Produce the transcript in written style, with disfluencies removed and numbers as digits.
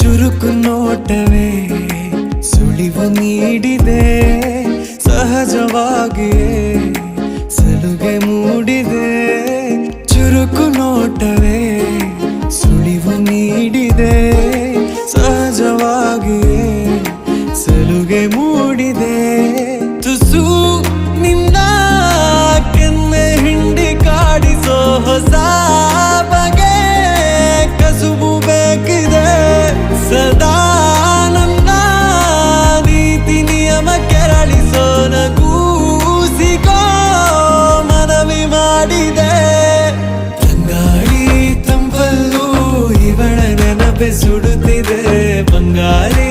ಚುರುಕು ನೋಟವೇ ಸುಳಿವು ನೀಡಿದೆ, ಸಹಜವಾಗಿಯೇ ಸಲುಗೆ ಮೂಡಿದೆ. ಚುರುಕು ನೋಟವೇ ಸುಳಿವು ನೀಡಿದೆ, ಸಹಜವಾಗಿಯೇ ಸಲುಗೆ ಮೂಡಿದೆ. ತುಸು ನಿನ್ನ ಕೆನ್ನೆ ಹಿಂಡಿ ಕಾಡಿಸೋ ಹೊಸ ಬಗೆ ಕಸುಬು ಬೇಕಿದೆ. ಸದಾ ನನ್ನ ನೀತಿ ನಿಯಮ ಕೆರಳಿಸೋ ನಗೂಸಿಗೋ ಮನವಿ ಮಾಡಿದೆ. ತಂಗಾಳಿ ತಂಪಲ್ಲೂ ಇವಳ ನೆನಪೆ ಸುಡುತ್ತಿದೆ. ಬಂಗಾರಿ